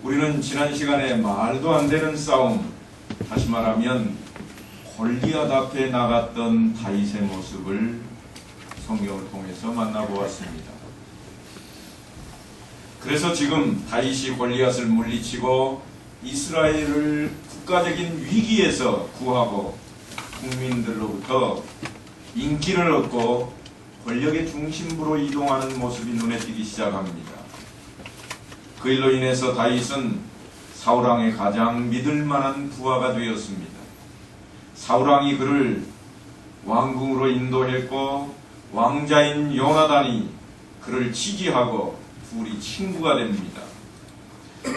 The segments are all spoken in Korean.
우리는 지난 시간에 말도 안 되는 싸움, 다시 말하면 골리앗 앞에 나갔던 다윗의 모습을 성경을 통해서 만나보았습니다. 그래서 지금 다윗이 골리앗을 물리치고 이스라엘을 국가적인 위기에서 구하고 국민들로부터 인기를 얻고 권력의 중심부로 이동하는 모습이 눈에 띄기 시작합니다. 그 일로 인해서 다윗은 사울왕의 가장 믿을만한 부하가 되었습니다. 사울왕이 그를 왕궁으로 인도했고 왕자인 요나단이 그를 지지하고 둘이 친구가 됩니다.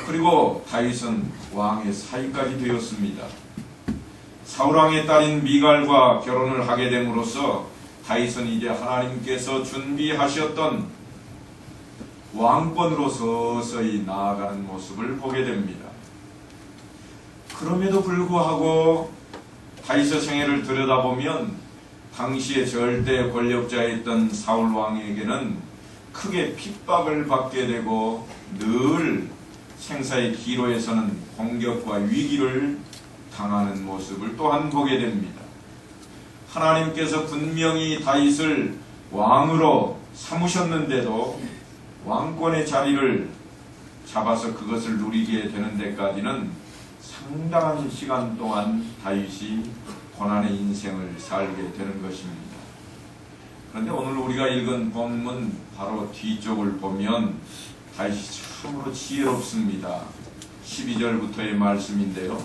그리고 다윗은 왕의 사위까지 되었습니다. 사울왕의 딸인 미갈과 결혼을 하게 됨으로써 다윗은 이제 하나님께서 준비하셨던 왕권으로 서서히 나아가는 모습을 보게 됩니다. 그럼에도 불구하고 다윗의 생애를 들여다보면 당시의 절대 권력자였던 사울 왕에게는 크게 핍박을 받게 되고 늘 생사의 기로에서는 공격과 위기를 당하는 모습을 또한 보게 됩니다. 하나님께서 분명히 다윗을 왕으로 삼으셨는데도 왕권의 자리를 잡아서 그것을 누리게 되는 데까지는 상당한 시간 동안 다윗이 고난의 인생을 살게 되는 것입니다. 그런데 오늘 우리가 읽은 본문 바로 뒤쪽을 보면 다윗이 참으로 지혜롭습니다. 12절부터의 말씀인데요.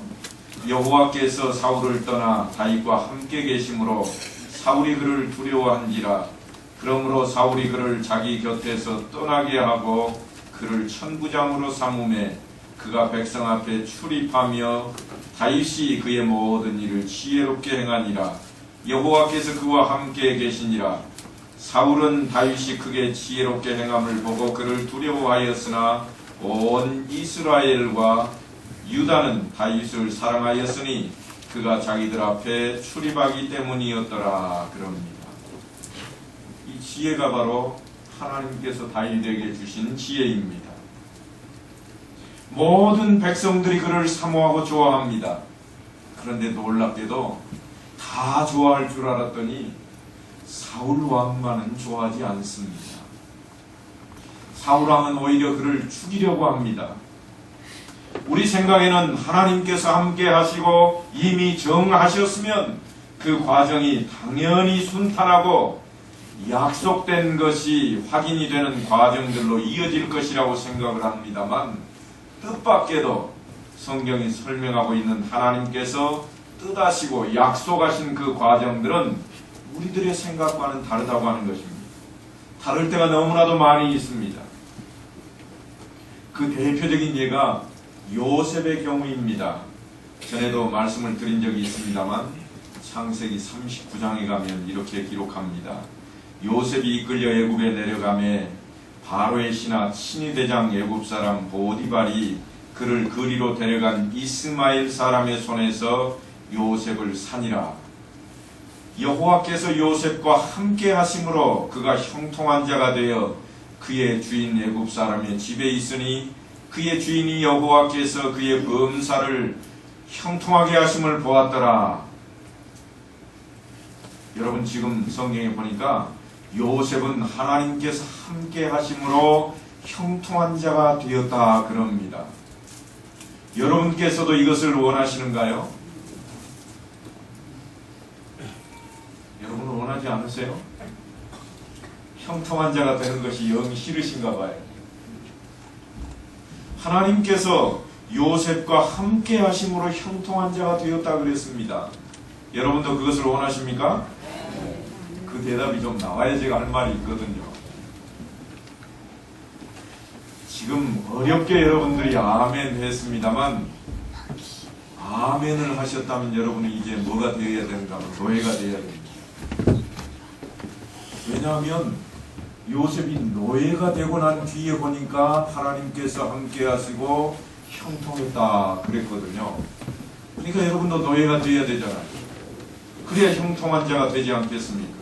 여호와께서 사울을 떠나 다윗과 함께 계심으로 사울이 그를 두려워한지라. 그러므로 사울이 그를 자기 곁에서 떠나게 하고 그를 천부장으로 삼음에 그가 백성 앞에 출입하며 다윗이 그의 모든 일을 지혜롭게 행하니라. 여호와께서 그와 함께 계시니라. 사울은 다윗이 크게 지혜롭게 행함을 보고 그를 두려워하였으나 온 이스라엘과 유다는 다윗을 사랑하였으니 그가 자기들 앞에 출입하기 때문이었더라. 그럽니다. 이 지혜가 바로 하나님께서 다윗에게 주신 지혜입니다. 모든 백성들이 그를 사모하고 좋아합니다. 그런데 놀랍게도 다 좋아할 줄 알았더니 사울 왕만은 좋아하지 않습니다. 사울 왕은 오히려 그를 죽이려고 합니다. 우리 생각에는 하나님께서 함께 하시고 이미 정하셨으면 그 과정이 당연히 순탄하고 약속된 것이 확인이 되는 과정들로 이어질 것이라고 생각을 합니다만 뜻밖에도 성경이 설명하고 있는 하나님께서 뜻하시고 약속하신 그 과정들은 우리들의 생각과는 다르다고 하는 것입니다. 다를 때가 너무나도 많이 있습니다. 그 대표적인 예가 요셉의 경우입니다. 전에도 말씀을 드린 적이 있습니다만 창세기 39장에 가면 이렇게 기록합니다. 요셉이 이끌려 애굽에 내려가매 바로의 신하 친위대장 애굽 사람 보디발이 그를 그리로 데려간 이스마엘 사람의 손에서 요셉을 사니라. 여호와께서 요셉과 함께 하심으로 그가 형통한 자가 되어 그의 주인 애굽 사람의 집에 있으니 그의 주인이 여호와께서 그의 범사를 형통하게 하심을 보았더라. 여러분 지금 성경에 보니까 요셉은 하나님께서 함께 하심으로 형통한 자가 되었다 그럽니다. 여러분께서도 이것을 원하시는가요? 여러분은 원하지 않으세요? 형통한 자가 되는 것이 영 싫으신가 봐요. 하나님께서 요셉과 함께 하심으로 형통한 자가 되었다 그랬습니다. 여러분도 그것을 원하십니까? 그 대답이 좀 나와야 제가 할 말이 있거든요. 지금 어렵게 여러분들이 아멘 했습니다만 아멘을 하셨다면 여러분은 이제 뭐가 되어야 되는가 하면 노예가 되어야 됩니다. 왜냐하면 요셉이 노예가 되고 난 뒤에 보니까 하나님께서 함께 하시고 형통했다 그랬거든요. 그러니까 여러분도 노예가 되어야 되잖아요. 그래야 형통한 자가 되지 않겠습니까?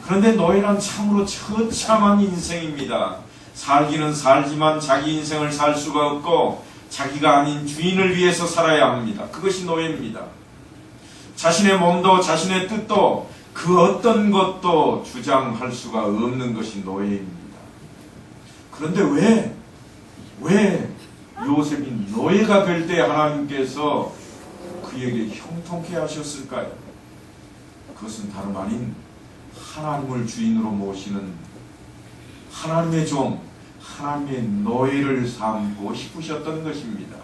그런데 노예란 참으로 처참한 인생입니다. 살기는 살지만 자기 인생을 살 수가 없고 자기가 아닌 주인을 위해서 살아야 합니다. 그것이 노예입니다. 자신의 몸도 자신의 뜻도 그 어떤 것도 주장할 수가 없는 것이 노예입니다. 그런데 왜 요셉이 노예가 될 때 하나님께서 그에게 형통케 하셨을까요? 그것은 다름 아닌 하나님을 주인으로 모시는 하나님의 종, 하나님의 노예를 삼고 싶으셨던 것입니다.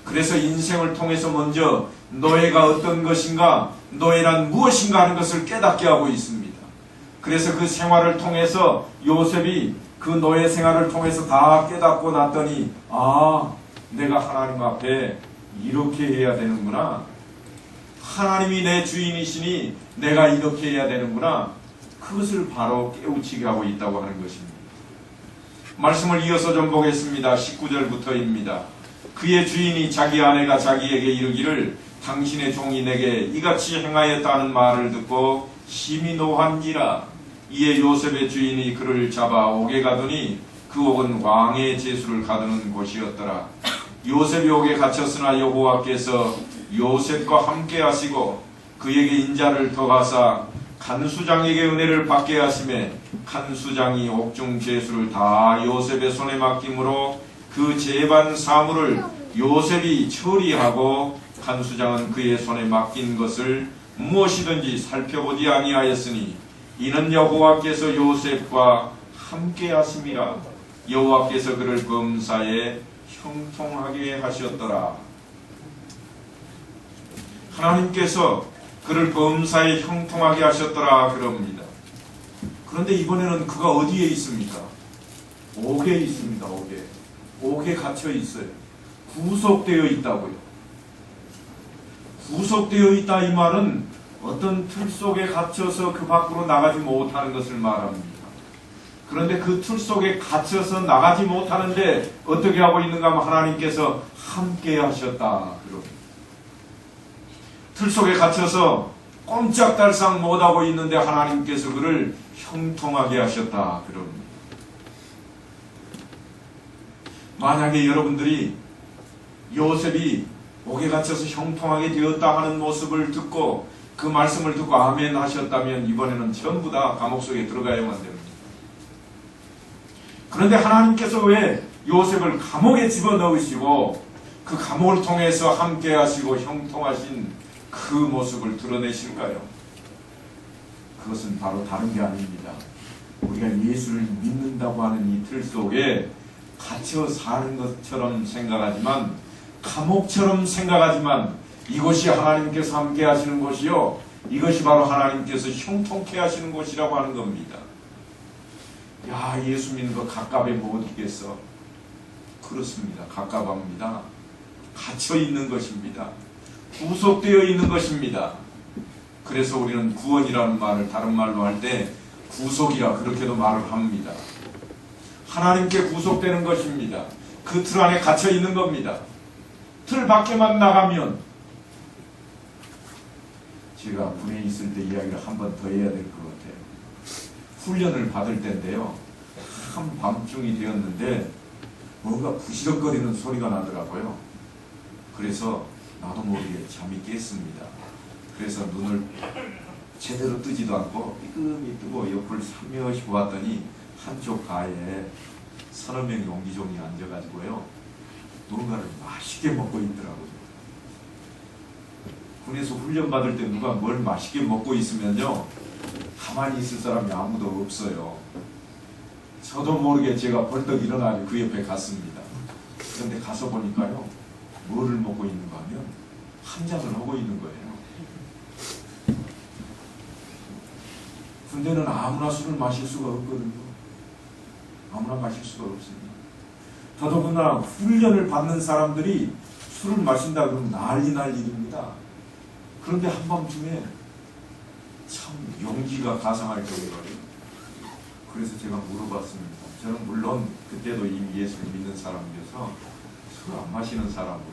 그래서 인생을 통해서 먼저 노예가 어떤 것인가, 노예란 무엇인가 하는 것을 깨닫게 하고 있습니다. 그래서 그 생활을 통해서 요셉이 그 노예 생활을 통해서 다 깨닫고 났더니 내가 하나님 앞에 이렇게 해야 되는구나. 하나님이 내 주인이시니 내가 이렇게 해야 되는구나. 그것을 바로 깨우치게 하고 있다고 하는 것입니다. 말씀을 이어서 좀 보겠습니다. 19절부터입니다. 그의 주인이 자기 아내가 자기에게 이르기를 당신의 종이 내게 이같이 행하였다는 말을 듣고 심히 노한지라. 이에 요셉의 주인이 그를 잡아 옥에 가두니 그 옥은 왕의 제수를 가두는 곳이었더라. 요셉이 옥에 갇혔으나 여호와께서 요셉과 함께 하시고 그에게 인자를 더하사 간수장에게 은혜를 받게 하시매 간수장이 옥중 제수를 다 요셉의 손에 맡김으로 그 재반 사물을 요셉이 처리하고 간수장은 그의 손에 맡긴 것을 무엇이든지 살펴보지 아니하였으니 이는 여호와께서 요셉과 함께 하심이라. 여호와께서 그를 범사에 형통하게 하셨더라. 하나님께서 그를 범사에 형통하게 하셨더라 그럽니다. 그런데 이번에는 그가 어디에 있습니까? 옥에 있습니다. 옥에 갇혀 있어요. 구속되어 있다고요. 구속되어 있다 이 말은 어떤 틀 속에 갇혀서 그 밖으로 나가지 못하는 것을 말합니다. 그런데 그 틀 속에 갇혀서 나가지 못하는데 어떻게 하고 있는가 하면 하나님께서 함께 하셨다 그럽니다. 틀 속에 갇혀서 꼼짝달싹 못하고 있는데 하나님께서 그를 형통하게 하셨다 그럽니다. 만약에 여러분들이 요셉이 옥에 갇혀서 형통하게 되었다 하는 모습을 듣고 그 말씀을 듣고 아멘 하셨다면 이번에는 전부 다 감옥 속에 들어가야만 됩니다. 그런데 하나님께서 왜 요셉을 감옥에 집어넣으시고 그 감옥을 통해서 함께 하시고 형통하신 그 모습을 드러내실까요? 그것은 바로 다른 게 아닙니다. 우리가 예수를 믿는다고 하는 이 틀 속에 갇혀 사는 것처럼 생각하지만, 감옥처럼 생각하지만 이것이 하나님께서 함께 하시는 곳이요, 이것이 바로 하나님께서 형통케 하시는 곳이라고 하는 겁니다. 야, 예수 믿는 거 갑갑해 못 있겠어. 그렇습니다. 갑갑합니다. 갇혀 있는 것입니다. 구속되어 있는 것입니다. 그래서 우리는 구원이라는 말을 다른 말로 할 때 구속이라 그렇게도 말을 합니다. 하나님께 구속되는 것입니다. 그 틀 안에 갇혀 있는 겁니다. 틀 밖에만 나가면, 제가 군에 있을 때 이야기를 한 번 더 해야 될 것 같아요. 훈련을 받을 때인데요, 한밤중이 되었는데 뭔가 부시럭거리는 소리가 나더라고요. 그래서 나도 모르게 잠이 깼습니다. 그래서 눈을 제대로 뜨지도 않고 삐끔이 뜨고 옆을 살며시 보았더니 한쪽 가에 서너 명의 옹기종이 앉아가지고요, 뭔가를 맛있게 먹고 있더라고요. 군에서 훈련 받을 때 누가 뭘 맛있게 먹고 있으면요, 가만히 있을 사람이 아무도 없어요. 저도 모르게 제가 벌떡 일어나서 그 옆에 갔습니다. 그런데 가서 보니까요, 뭐를 먹고 있는가 하면 한잔을 하고 있는 거예요. 군대는 아무나 술을 마실 수가 없거든요. 아무나 마실 수가 없습니다. 더더군다나 훈련을 받는 사람들이 술을 마신다 그러면 난리 날 일입니다. 그런데 한밤중에 참 용기가 가상할 정도로, 그래서 제가 물어봤습니다. 저는 물론 그때도 이미 예수를 믿는 사람이어서 술 안 마시는 사람으로,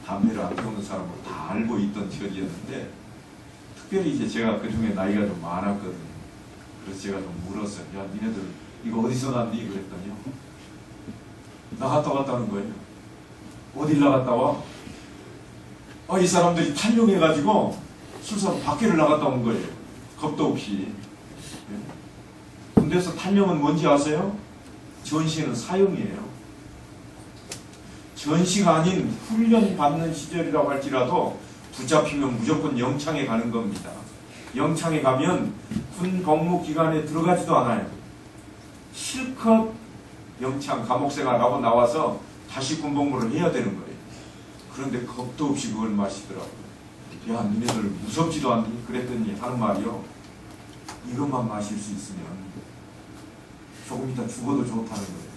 담배를 안 피우는 사람으로 다 알고 있던 처지였는데, 특별히 이제 제가 그 중에 나이가 좀 많았거든요. 그래서 제가 좀 물었어요. 야, 니네들 이거 어디서 났니? 그랬더니요, 나갔다 왔다는 거예요. 어딜 나갔다 와? 이 사람들이 탈영해가지고 술사 밖에를 나갔다 온 거예요. 겁도 없이. 군대에서 탈영은 뭔지 아세요? 전시에는 사형이에요. 전시가 아닌 훈련 받는 시절이라고 할지라도 붙잡히면 무조건 영창에 가는 겁니다. 영창에 가면 군 복무기간에 들어가지도 않아요. 실컷 영창 감옥생활하고 나와서 다시 군복무를 해야 되는 거예요. 그런데 겁도 없이 그걸 마시더라고요. 야, 니네들 무섭지도 않니? 그랬더니 하는 말이요. 이것만 마실 수 있으면 조금 이따 죽어도 좋다는 거예요.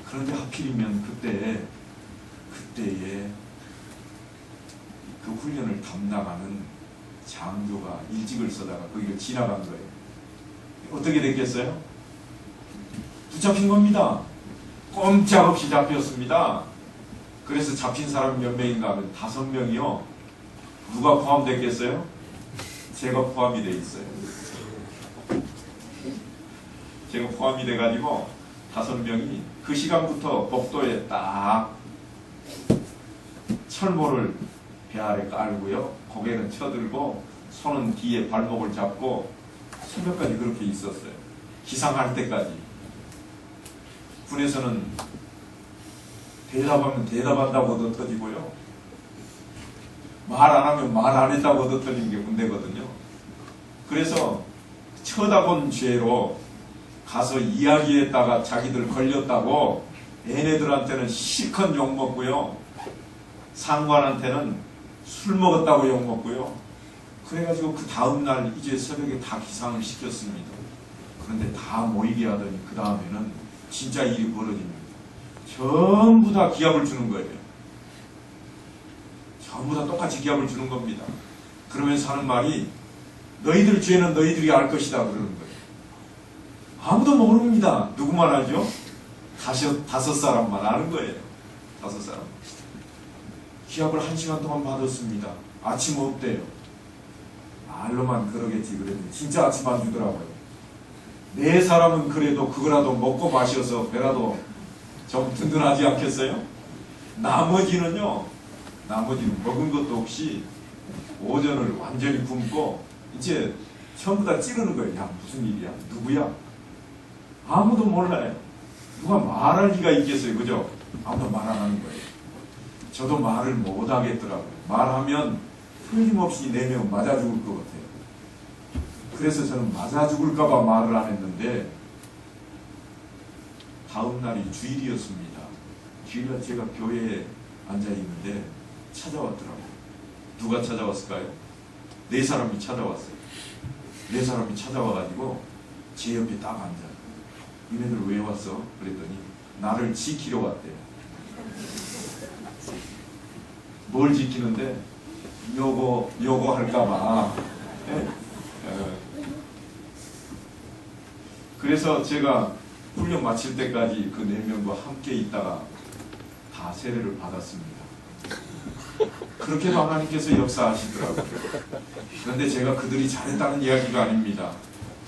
그런데 하필이면 그때에 그 훈련을 담당하는 장교가 일직을 써다가 거기를 지나간 거예요. 어떻게 됐겠어요? 붙잡힌 겁니다. 꼼짝없이 잡혔습니다. 그래서 잡힌 사람이 몇 명인가 하면 5명이요. 누가 포함됐겠어요? 제가 포함이 돼 있어요. 제가 포함이 돼가지고 5명이 그 시간부터 복도에 딱 철모를 배 아래 깔고요. 고개는 쳐들고 손은 뒤에 발목을 잡고 새벽까지 그렇게 있었어요. 기상할 때까지. 군에서는 대답하면 대답한다고 얻어 터지고요. 말 안 하면 말 안 했다고 얻어 터지는 게 군대거든요. 그래서 쳐다본 죄로 가서 이야기했다가 자기들 걸렸다고 얘네들한테는 실컷 욕먹고요. 상관한테는 술 먹었다고 욕먹고요. 그래가지고 그 다음날 이제 새벽에 다 기상을 시켰습니다. 그런데 다 모이게 하더니 그 다음에는 진짜 일이 벌어집니다. 전부 다 기합을 주는 거예요. 전부 다 똑같이 기합을 주는 겁니다. 그러면서 하는 말이 너희들 죄는 너희들이 알 것이다 그러는 거예요. 아무도 모릅니다. 누구만 알죠? 다섯 사람만 아는 거예요. 5사람. 기합을 1시간 동안 받았습니다. 아침 없대요. 말로만 그러겠지 그래도 진짜 아침 안 주더라고요. 4사람은 그래도 그거라도 먹고 마셔서 배라도 좀 든든하지 않겠어요? 나머지는 먹은 것도 없이 오전을 완전히 굶고 이제 전부 다 찌르는 거예요. 야, 무슨 일이야? 누구야? 아무도 몰라요. 누가 말할 리가 있겠어요. 그죠? 아무도 말 안 하는 거예요. 저도 말을 못 하겠더라고요. 말하면 틀림없이 4명 맞아 죽을 것 같아요. 그래서 저는 맞아 죽을까봐 말을 안 했는데 다음 날이 주일이었습니다. 주일날 제가 교회에 앉아 있는데 찾아왔더라고요. 누가 찾아왔을까요? 4사람이 찾아왔어요. 4사람이 찾아와가지고 제 옆에 딱 앉아요. 니네들 왜 왔어? 그랬더니 나를 지키러 왔대요. 뭘 지키는데? 요거 할까봐. 네? 그래서 제가 훈련 마칠 때까지 그 4명과 함께 있다가 다 세례를 받았습니다. 그렇게도 하나님께서 역사하시더라고요. 그런데 제가 그들이 잘했다는 이야기가 아닙니다.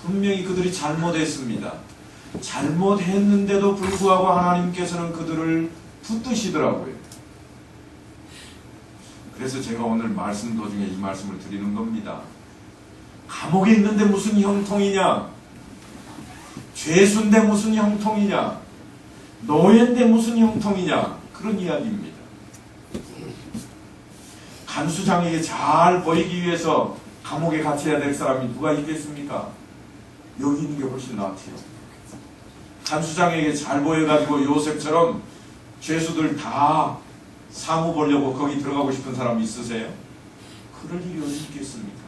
분명히 그들이 잘못했습니다. 잘못했는데도 불구하고 하나님께서는 그들을 붙드시더라고요. 그래서 제가 오늘 말씀 도중에 이 말씀을 드리는 겁니다. 감옥에 있는데 무슨 형통이냐? 죄수인데 무슨 형통이냐? 노예인데 무슨 형통이냐? 그런 이야기입니다. 간수장에게 잘 보이기 위해서 감옥에 갇혀야 될 사람이 누가 있겠습니까? 여기 있는 게 훨씬 낫지요. 간수장에게 잘 보여가지고 요셉처럼 죄수들 다 사무 보려고 거기 들어가고 싶은 사람 있으세요? 그럴 일이 어디 있겠습니까?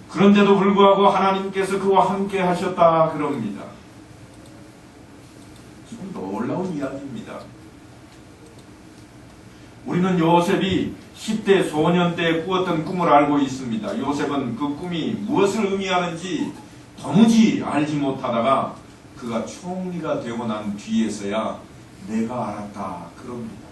그런데도 불구하고 하나님께서 그와 함께 하셨다 그럽니다. 좀 놀라운 이야기입니다. 우리는 요셉이 10대 소년 때 꾸었던 꿈을 알고 있습니다. 요셉은 그 꿈이 무엇을 의미하는지 도무지 알지 못하다가 그가 총리가 되고 난 뒤에서야 내가 알았다 그럽니다.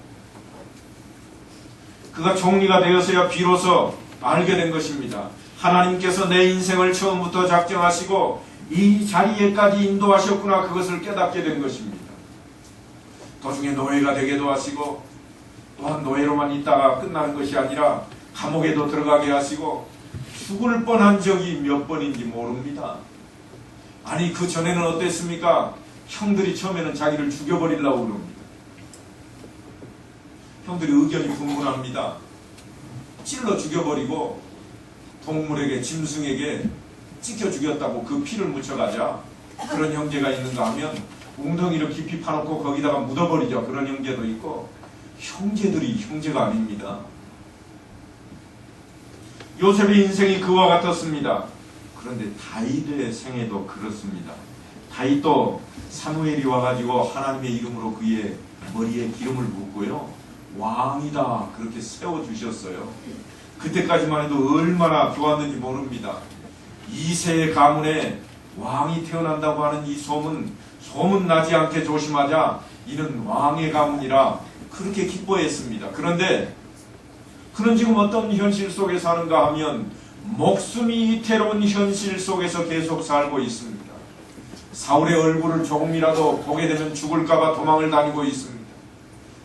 그가 총리가 되어서야 비로소 알게 된 것입니다. 하나님께서 내 인생을 처음부터 작정하시고 이 자리에까지 인도하셨구나, 그것을 깨닫게 된 것입니다. 도중에 노예가 되게도 하시고, 또한 노예로만 있다가 끝나는 것이 아니라 감옥에도 들어가게 하시고, 죽을 뻔한 적이 몇 번인지 모릅니다. 아니, 그 전에는 어땠습니까? 형들이 처음에는 자기를 죽여버리려고 그럽니다. 형들이 의견이 분분합니다. 찔러 죽여버리고 동물에게, 짐승에게 찢겨 죽였다고 그 피를 묻혀가자. 그런 형제가 있는가 하면 웅덩이를 깊이 파놓고 거기다가 묻어버리죠. 그런 형제도 있고. 형제들이 형제가 아닙니다. 요셉의 인생이 그와 같았습니다. 그런데 다윗의 생애도 그렇습니다. 다윗도 사무엘이 와가지고 하나님의 이름으로 그의 머리에 기름을 붓고요, 왕이다 그렇게 세워주셨어요. 그때까지만 해도 얼마나 좋았는지 모릅니다. 이세의 가문에 왕이 태어난다고 하는 이 소문 나지 않게 조심하자. 이는 왕의 가문이라 그렇게 기뻐했습니다. 그런데 그는 지금 어떤 현실 속에 사는가 하면 목숨이 위태로운 현실 속에서 계속 살고 있습니다. 사울의 얼굴을 조금이라도 보게 되면 죽을까봐 도망을 다니고 있습니다.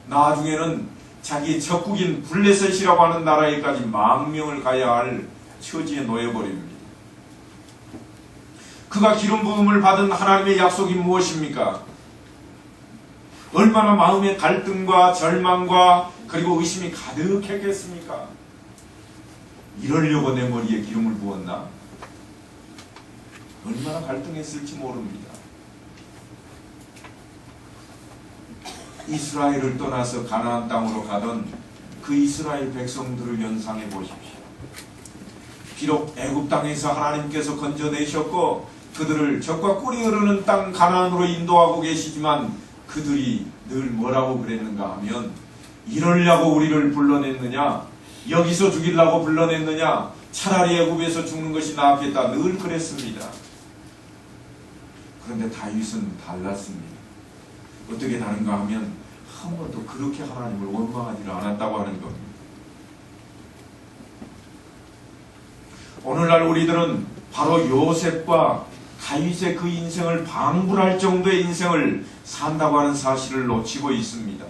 나중에는 자기 적국인 블레셋이라고 하는 나라에까지 망명을 가야 할 처지에 놓여버립니다. 그가 기름 부음을 받은 하나님의 약속이 무엇입니까? 얼마나 마음의 갈등과 절망과 그리고 의심이 가득했겠습니까? 이러려고 내 머리에 기름을 부었나? 얼마나 갈등했을지 모릅니다. 이스라엘을 떠나서 가나안 땅으로 가던 그 이스라엘 백성들을 연상해 보십시오. 비록 애굽 땅에서 하나님께서 건져내셨고 그들을 적과 꿀이 흐르는 땅 가나안으로 인도하고 계시지만 그들이 늘 뭐라고 그랬는가 하면, 이러려고 우리를 불러냈느냐, 여기서 죽이려고 불러냈느냐, 차라리 애굽에서 죽는 것이 낫겠다, 늘 그랬습니다. 그런데 다윗은 달랐습니다. 어떻게 다른가 하면 한 번도 그렇게 하나님을 원망하지를 않았다고 하는 겁니다. 오늘날 우리들은 바로 요셉과 다윗의 그 인생을 방불할 정도의 인생을 산다고 하는 사실을 놓치고 있습니다.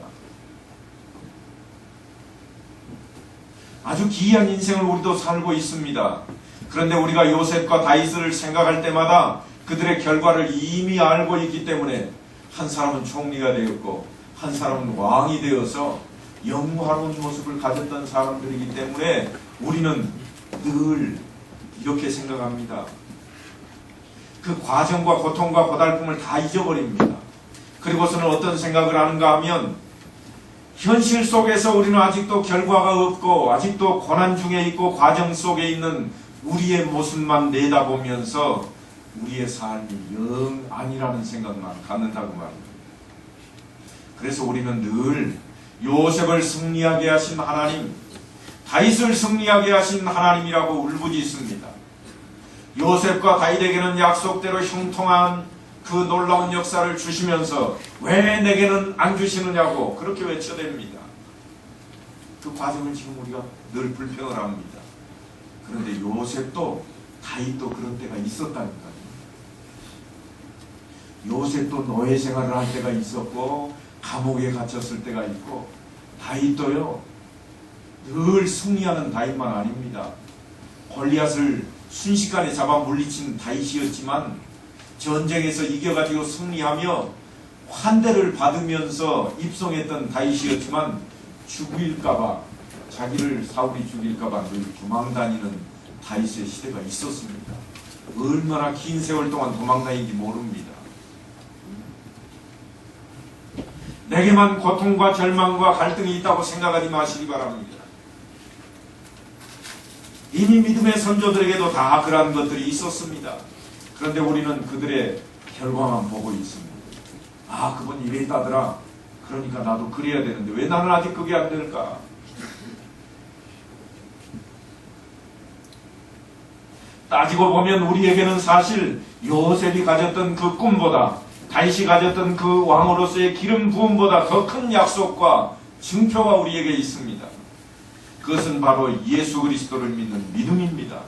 아주 기이한 인생을 우리도 살고 있습니다. 그런데 우리가 요셉과 다윗을 생각할 때마다 그들의 결과를 이미 알고 있기 때문에 한 사람은 총리가 되었고 한 사람은 왕이 되어서 영화로운 모습을 가졌던 사람들이기 때문에 우리는 늘 이렇게 생각합니다. 그 과정과 고통과 고달픔을 다 잊어버립니다. 그리고서는 어떤 생각을 하는가 하면, 현실 속에서 우리는 아직도 결과가 없고 아직도 고난 중에 있고 과정 속에 있는 우리의 모습만 내다보면서 우리의 삶이 영 아니라는 생각만 갖는다고 말입니다. 그래서 우리는 늘 요셉을 승리하게 하신 하나님, 다윗을 승리하게 하신 하나님이라고 울부짖습니다. 요셉과 다윗에게는 약속대로 형통한 그 놀라운 역사를 주시면서 왜 내게는 안 주시느냐고 그렇게 외쳐댑니다. 그 과정을 지금 우리가 늘 불평을 합니다. 그런데 요셉도 다윗도 그런 때가 있었다니까요. 요셉도 노예 생활을 할 때가 있었고 감옥에 갇혔을 때가 있고, 다윗도요 늘 승리하는 다윗만 아닙니다. 골리앗을 순식간에 잡아 물리친 다윗이었지만 전쟁에서 이겨가지고 승리하며 환대를 받으면서 입성했던 다윗이었지만 죽일까봐, 자기를 사울이 죽일까봐 늘 도망다니는 다윗의 시대가 있었습니다. 얼마나 긴 세월 동안 도망다니는지 모릅니다. 내게만 고통과 절망과 갈등이 있다고 생각하지 마시기 바랍니다. 이미 믿음의 선조들에게도 다 그러한 것들이 있었습니다. 그런데 우리는 그들의 결과만 보고 있습니다. 아, 그분 이랬다더라. 그러니까 나도 그래야 되는데 왜 나는 아직 그게 안 될까? 따지고 보면 우리에게는 사실 요셉이 가졌던 그 꿈보다, 다윗이 가졌던 그 왕으로서의 기름 부음보다 더 큰 약속과 증표가 우리에게 있습니다. 그것은 바로 예수 그리스도를 믿는 믿음입니다.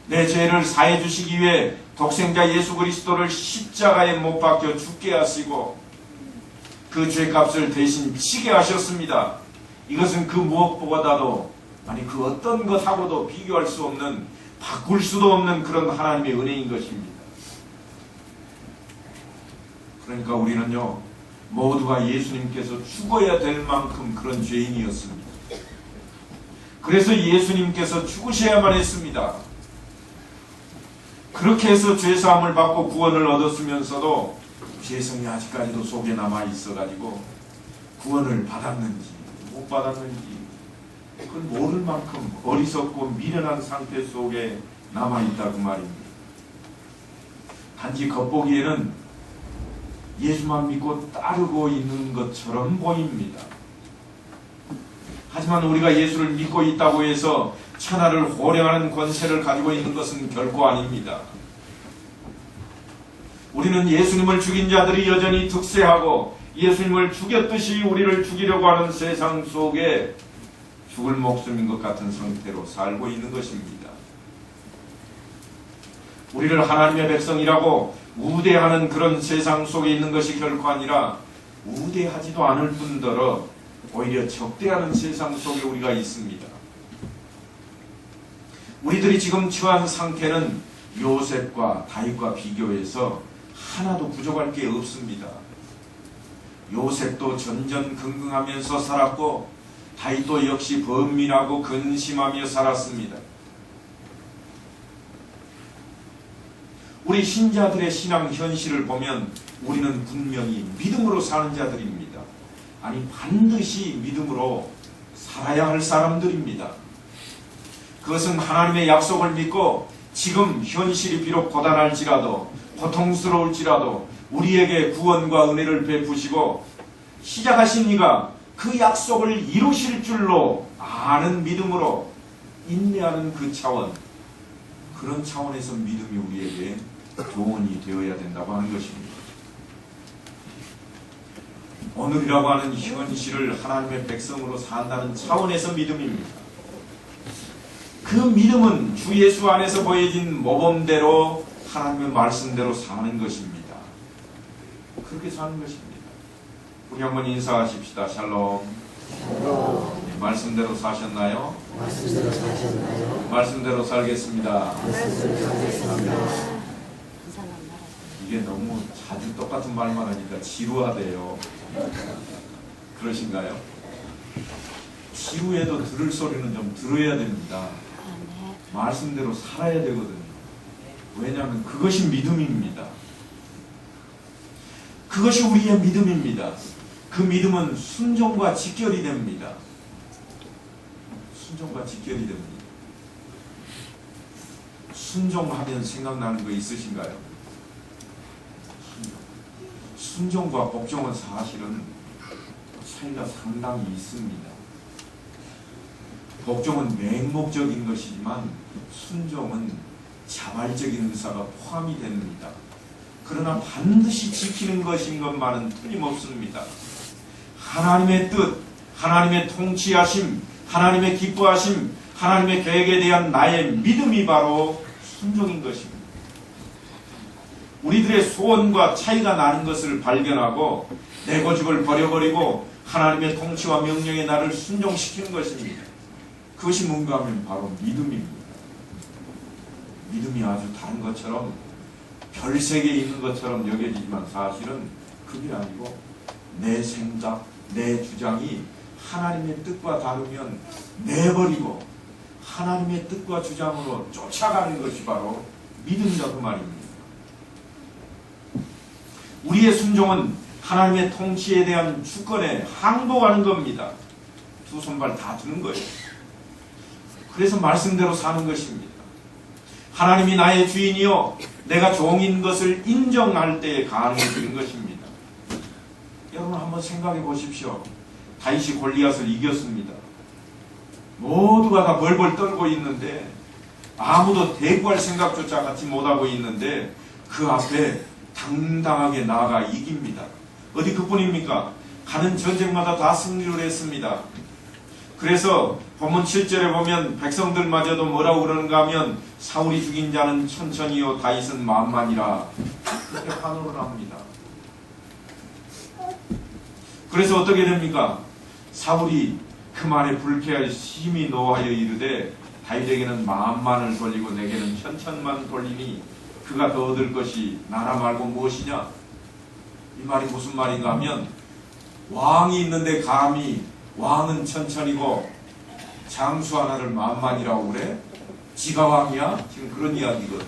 내 죄를 사해 주시기 위해 독생자 예수 그리스도를 십자가에 못 박혀 죽게 하시고 그 죄값을 대신 치게 하셨습니다. 이것은 그 무엇보다도 그 어떤 것하고도 비교할 수 없는, 바꿀 수도 없는 그런 하나님의 은혜인 것입니다. 그러니까 우리는요, 모두가 예수님께서 죽어야 될 만큼 그런 죄인이었습니다. 그래서 예수님께서 죽으셔야만 했습니다. 그렇게 해서 죄사함을 받고 구원을 얻었으면서도 죄성이 아직까지도 속에 남아 있어가지고 구원을 받았는지 못 받았는지 그걸 모를 만큼 어리석고 미련한 상태 속에 남아있다 그 말입니다. 단지 겉보기에는 예수만 믿고 따르고 있는 것처럼 보입니다. 하지만 우리가 예수를 믿고 있다고 해서 천하를 호령하는 권세를 가지고 있는 것은 결코 아닙니다. 우리는 예수님을 죽인 자들이 여전히 득세하고 예수님을 죽였듯이 우리를 죽이려고 하는 세상 속에 죽을 목숨인 것 같은 상태로 살고 있는 것입니다. 우리를 하나님의 백성이라고 우대하는 그런 세상 속에 있는 것이 결코 아니라 우대하지도 않을 뿐더러 오히려 적대하는 세상 속에 우리가 있습니다. 우리들이 지금 처한 상태는 요셉과 다윗과 비교해서 하나도 부족할 게 없습니다. 요셉도 전전긍긍하면서 살았고 다윗도 역시 번민하고 근심하며 살았습니다. 우리 신자들의 신앙 현실을 보면 우리는 분명히 믿음으로 사는 자들입니다. 반드시 믿음으로 살아야 할 사람들입니다. 그것은 하나님의 약속을 믿고 지금 현실이 비록 고단할지라도 고통스러울지라도 우리에게 구원과 은혜를 베푸시고 시작하신 이가 그 약속을 이루실 줄로 아는 믿음으로 인내하는 그 차원, 그런 차원에서 믿음이 우리에게 교훈이 되어야 된다고 하는 것입니다. 오늘이라고 하는 현실을 하나님의 백성으로 산다는 차원에서 믿음입니다. 그 믿음은 주 예수 안에서 보여진 모범대로 하나님의 말씀대로 사는 것입니다. 그렇게 사는 것입니다. 우리 한번 인사하십시다. 샬롬. 네, 말씀대로 사셨나요? 말씀대로 사셨나요? 말씀대로 살겠습니다. 말씀대로 살겠습니다. 이게 너무 자주 똑같은 말만 하니까 지루하대요. 그러신가요? 지루해도 들을 소리는 좀 들어야 됩니다. 말씀대로 살아야 되거든요. 왜냐하면 그것이 믿음입니다. 그것이 우리의 믿음입니다. 그 믿음은 순종과 직결이 됩니다. 순종과 직결이 됩니다. 순종하면 생각나는 거 있으신가요? 순종과 복종은 사실은 차이가 상당히 있습니다. 복종은 맹목적인 것이지만 순종은 자발적인 의사가 포함이 됩니다. 그러나 반드시 지키는 것인 것만은 틀림없습니다. 하나님의 뜻, 하나님의 통치하심, 하나님의 기뻐하심, 하나님의 계획에 대한 나의 믿음이 바로 순종인 것입니다. 우리들의 소원과 차이가 나는 것을 발견하고 내 고집을 버려버리고 하나님의 통치와 명령에 나를 순종시키는 것입니다. 그것이 뭔가 하면 바로 믿음입니다. 믿음이 아주 다른 것처럼 별세계에 있는 것처럼 여겨지지만 사실은 그게 아니고 내 생각, 내 주장이 하나님의 뜻과 다르면 내버리고 하나님의 뜻과 주장으로 쫓아가는 것이 바로 믿음이다 그 말입니다. 우리의 순종은 하나님의 통치에 대한 주권에 항복하는 겁니다. 두 손발 다 드는 거예요. 그래서 말씀대로 사는 것입니다. 하나님이 나의 주인이요 내가 종인 것을 인정할 때에 가능해지는 것입니다. 여러분 한번 생각해 보십시오. 다윗이 골리앗을 이겼습니다. 모두가 다 벌벌 떨고 있는데 아무도 대구할 생각조차 갖지 못하고 있는데 그 앞에 당당하게 나아가 이깁니다. 어디 그뿐입니까? 가는 전쟁마다 다 승리를 했습니다. 그래서 본문 7절에 보면 백성들마저도 뭐라고 그러는가 하면 사울이 죽인 자는 천천히요 다윗은 만만이라 그렇게 환호를 합니다. 그래서 어떻게 됩니까? 사울이 그 말에 불쾌하여 심히 노하여 이르되 다윗에게는 만만을 돌리고 내게는 천천만 돌리니 그가 더 얻을 것이 나라 말고 무엇이냐? 이 말이 무슨 말인가 하면 왕이 있는데 감히 왕은 천천이고 장수 하나를 만만이라고 그래? 지가 왕이야? 지금 그런 이야기거든.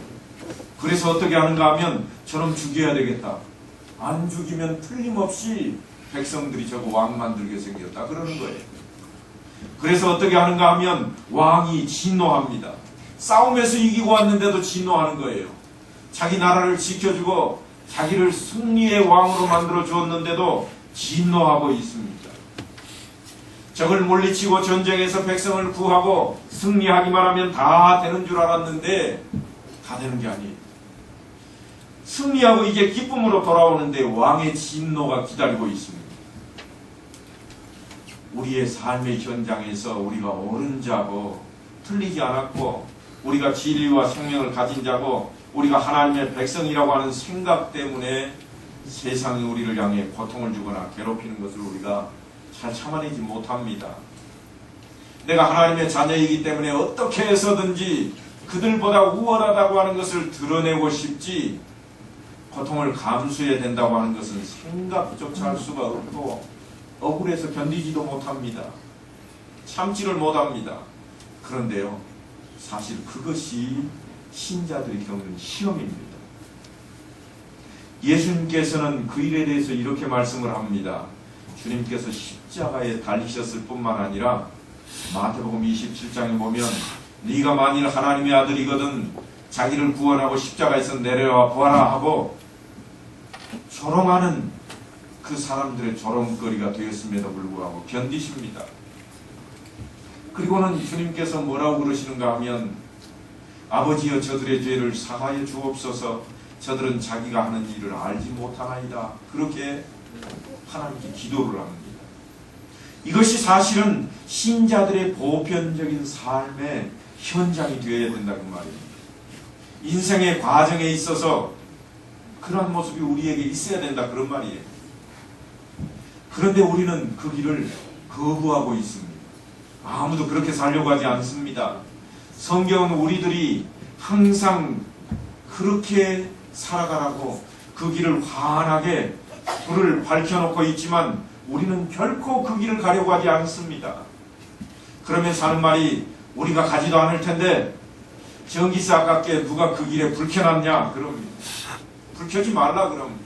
그래서 어떻게 하는가 하면 저놈 죽여야 되겠다. 안 죽이면 틀림없이 백성들이 저거 왕 만들게 생겼다 그러는 거예요. 그래서 어떻게 하는가 하면 왕이 진노합니다. 싸움에서 이기고 왔는데도 진노하는 거예요. 자기 나라를 지켜주고 자기를 승리의 왕으로 만들어 주었는데도 진노하고 있습니다. 적을 물리치고 전쟁에서 백성을 구하고 승리하기만 하면 다 되는 줄 알았는데 다 되는 게 아니에요. 승리하고 이제 기쁨으로 돌아오는데 왕의 진노가 기다리고 있습니다. 우리의 삶의 현장에서 우리가 옳은 자고 틀리지 않았고 우리가 진리와 생명을 가진 자고 우리가 하나님의 백성이라고 하는 생각 때문에 세상이 우리를 향해 고통을 주거나 괴롭히는 것을 우리가 잘 참아내지 못합니다. 내가 하나님의 자녀이기 때문에 어떻게 해서든지 그들보다 우월하다고 하는 것을 드러내고 싶지 고통을 감수해야 된다고 하는 것은 생각조차 할 수가 없고 억울해서 견디지도 못합니다. 참지를 못합니다. 그런데요, 사실 그것이 신자들이 겪는 시험입니다. 예수님께서는 그 일에 대해서 이렇게 말씀을 합니다. 주님께서 십자가에 달리셨을 뿐만 아니라 마태복음 27장에 보면 네가 만일 하나님의 아들이거든 자기를 구원하고 십자가에서 내려와 보아라 하고 조롱하는 그 사람들의 조롱거리가 되었음에도 불구하고 견디십니다. 그리고는 주님께서 뭐라고 그러시는가 하면 아버지여 저들의 죄를 사하여 주옵소서 저들은 자기가 하는 일을 알지 못하나이다. 그렇게 하나님께 기도를 합니다. 이것이 사실은 신자들의 보편적인 삶의 현장이 되어야 된다는 말입니다. 인생의 과정에 있어서 그런 모습이 우리에게 있어야 된다 그런 말이에요. 그런데 우리는 그 길을 거부하고 있습니다. 아무도 그렇게 살려고 하지 않습니다. 성경은 우리들이 항상 그렇게 살아가라고 그 길을 환하게 불을 밝혀놓고 있지만 우리는 결코 그 길을 가려고 하지 않습니다. 그러면서 하는 말이 우리가 가지도 않을 텐데 전기세 아깝게 누가 그 길에 불 켜놨냐 그럽니다. 불 켜지 말라 그럽니다.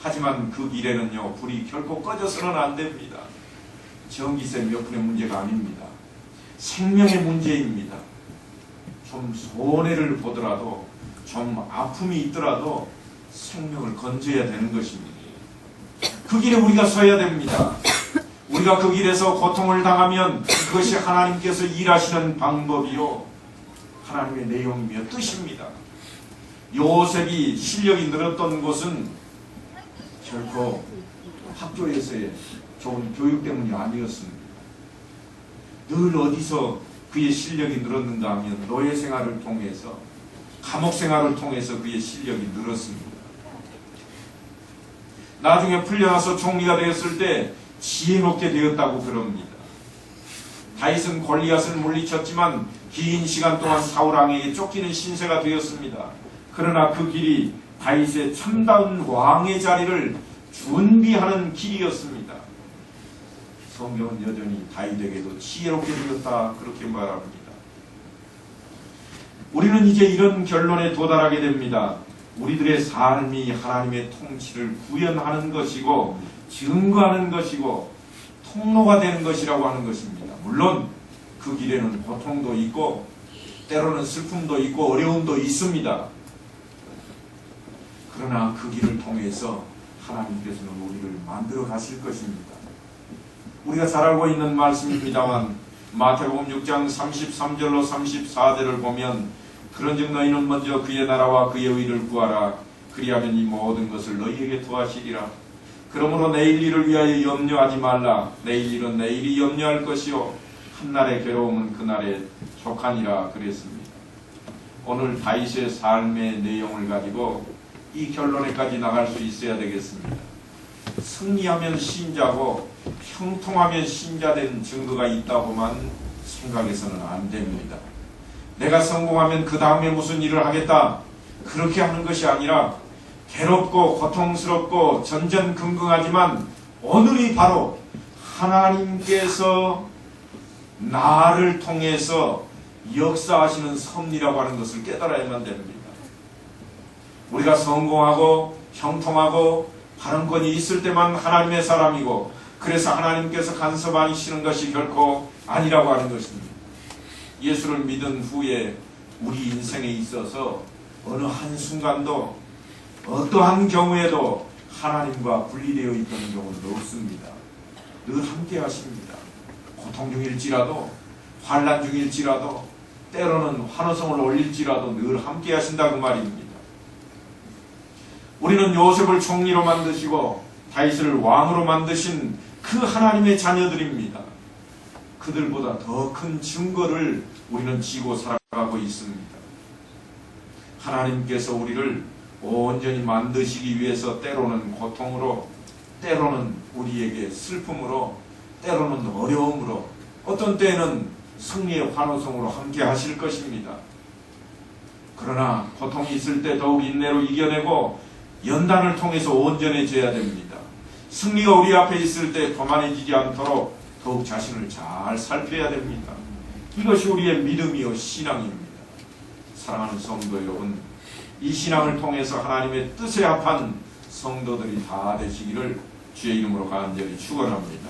하지만 그 길에는요 불이 결코 꺼져서는 안 됩니다. 전기세 몇 푼의 문제가 아닙니다. 생명의 문제입니다. 좀 손해를 보더라도 좀 아픔이 있더라도 생명을 건져야 되는 것입니다. 그 길에 우리가 서야 됩니다. 우리가 그 길에서 고통을 당하면 그것이 하나님께서 일하시는 방법이요 하나님의 내용이며 뜻입니다. 요셉이 실력이 늘었던 것은 결코 학교에서의 좋은 교육 때문이 아니었습니다. 늘 어디서 그의 실력이 늘었는가 하면 노예 생활을 통해서 감옥 생활을 통해서 그의 실력이 늘었습니다. 나중에 풀려나서 총리가 되었을 때 지혜롭게 되었다고 그럽니다. 다윗은 골리앗을 물리쳤지만 긴 시간 동안 사울 왕에게 쫓기는 신세가 되었습니다. 그러나 그 길이 다윗의 참다운 왕의 자리를 준비하는 길이었습니다. 성경은 여전히 다윗에게도 지혜롭게 되었다 그렇게 말합니다. 우리는 이제 이런 결론에 도달하게 됩니다. 우리들의 삶이 하나님의 통치를 구현하는 것이고 증거하는 것이고 통로가 되는 것이라고 하는 것입니다. 물론 그 길에는 고통도 있고 때로는 슬픔도 있고 어려움도 있습니다. 그러나 그 길을 통해서 하나님께서는 우리를 만들어 가실 것입니다. 우리가 잘 알고 있는 말씀입니다만 마태복음 6장 33절로 34절을 보면 그런즉 너희는 먼저 그의 나라와 그의 의를 구하라. 그리하면 이 모든 것을 너희에게 더하시리라. 그러므로 내일 일을 위하여 염려하지 말라. 내일 일은 내일이 염려할 것이요 한날의 괴로움은 그날에 족하니라 그랬습니다. 오늘 다윗의 삶의 내용을 가지고 이 결론에까지 나갈 수 있어야 되겠습니다. 승리하면 신자고 형통하면 신자된 증거가 있다고만 생각해서는 안 됩니다. 내가 성공하면 그 다음에 무슨 일을 하겠다, 그렇게 하는 것이 아니라 괴롭고 고통스럽고 전전긍긍하지만 오늘이 바로 하나님께서 나를 통해서 역사하시는 섭리라고 하는 것을 깨달아야만 됩니다. 우리가 성공하고 형통하고 발언권이 있을 때만 하나님의 사람이고, 그래서 하나님께서 간섭하시는 것이 결코 아니라고 하는 것입니다. 예수를 믿은 후에 우리 인생에 있어서 어느 한순간도 어떠한 경우에도 하나님과 분리되어 있던 경우는 없습니다. 늘 함께 하십니다. 고통 중일지라도, 환난 중일지라도, 때로는 환호성을 올릴지라도 늘 함께 하신다 그 말입니다. 우리는 요셉을 총리로 만드시고 다윗을 왕으로 만드신 그 하나님의 자녀들입니다. 그들보다 더 큰 증거를 우리는 지고 살아가고 있습니다. 하나님께서 우리를 온전히 만드시기 위해서 때로는 고통으로, 때로는 우리에게 슬픔으로, 때로는 어려움으로, 어떤 때에는 승리의 환호성으로 함께 하실 것입니다. 그러나 고통이 있을 때 더욱 인내로 이겨내고 연단을 통해서 온전해져야 됩니다. 승리가 우리 앞에 있을 때 교만해지지 않도록 더욱 자신을 잘 살펴야 됩니다. 이것이 우리의 믿음이요 신앙입니다. 사랑하는 성도 여러분, 이 신앙을 통해서 하나님의 뜻에 합한 성도들이 다 되시기를 주의 이름으로 간절히 축원합니다.